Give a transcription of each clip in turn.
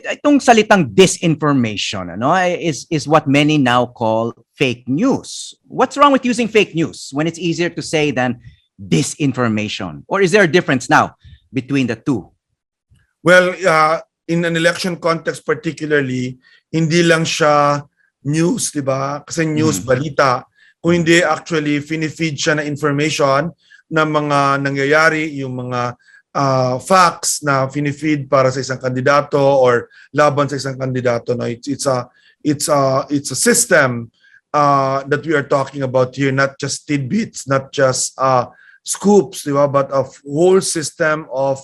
itong salitang disinformation, is what many now call fake news. What's wrong with using fake news when it's easier to say than disinformation? Or is there a difference now between the two? Well, in an election context particularly, hindi lang siya news, di ba? Kasi news, balita. Kung hindi actually finifeed siya na information na mga nangyayari, yung mga facts na finifeed para sa isang kandidato or laban sa isang kandidato. No? It's a system that we are talking about here, not just tidbits, not just scoops, di ba? But a whole system of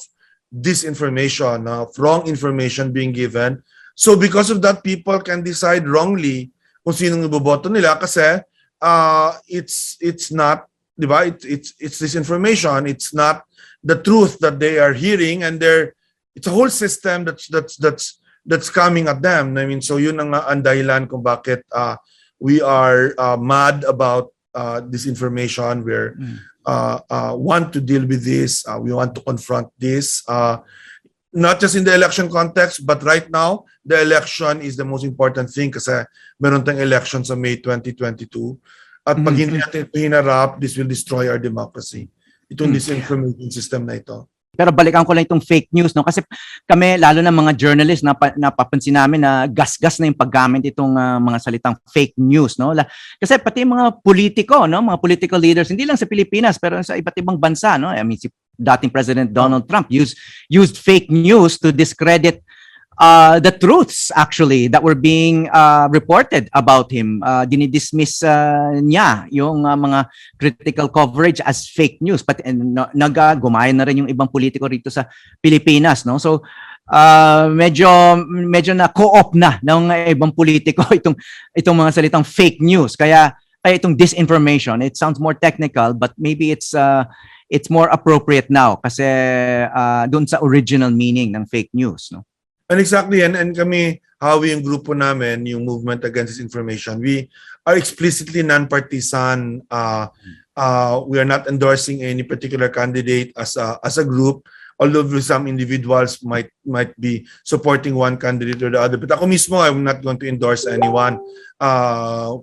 disinformation, of wrong information being given. So because of that, people can decide wrongly kung sinong iboboto nila kasi it's not, di ba? It's disinformation. It's not the truth that they are hearing, and it's a whole system that's coming at them. I mean, so yun ang dahilan kung bakit we are mad about disinformation. We're want to deal with this. We want to confront this. Not just in the election context, but right now, the election is the most important thing kasi meron tayong election sa May 2022. At pag hindi natin ito hinarap, this will destroy our democracy. Itong disinformation system na ito. Pero balikan ko lang itong fake news, no? Kasi kami, lalo na mga journalists, napapansin namin na gas-gas na yung paggamit itong mga salitang fake news, no? Kasi pati mga politiko, no? Mga political leaders, hindi lang sa Pilipinas, pero sa iba't ibang bansa, no? I mean, si dating President Donald Trump used fake news to discredit the truths actually that were being reported about him. Dinidismiss niya yung mga critical coverage as fake news. But gumaya na rin yung ibang politiko rito sa Pilipinas, no? So medyo na co-op na ng ibang politiko itong mga salitang fake news. Kaya itong disinformation, it sounds more technical, but maybe it's more appropriate now kasi doon sa original meaning ng fake news, no? And exactly, and kami, Howie, yung grupo namin, yung Movement Against Disinformation, we are explicitly non-partisan. We are not endorsing any particular candidate as a group, although some individuals might be supporting one candidate or the other. But ako mismo, I'm not going to endorse anyone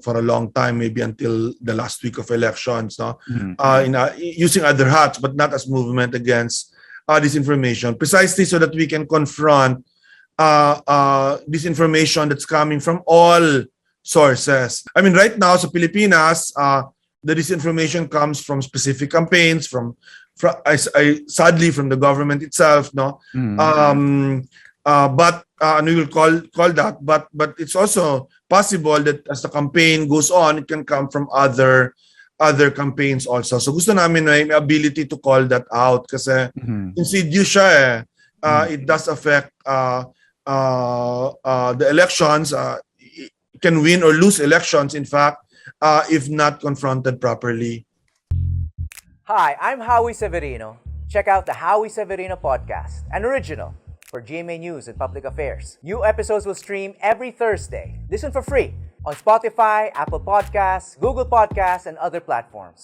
for a long time, maybe until the last week of elections, no? Using other hats, but not as Movement Against Disinformation, precisely so that we can confront disinformation that's coming from all sources. I mean, right now sa Pilipinas, the disinformation comes from specific campaigns, sadly from the government itself, no. But we will call that. But it's also possible that as the campaign goes on, it can come from other campaigns also. So gusto namin may ability to call that out kasi insidious siya eh. It does affect the elections. It can win or lose elections, in fact, if not confronted properly. Hi, I'm Howie Severino. Check out the Howie Severino Podcast, an original for GMA News and Public Affairs. New episodes will stream every Thursday. Listen for free on Spotify, Apple Podcasts, Google Podcasts, and other platforms.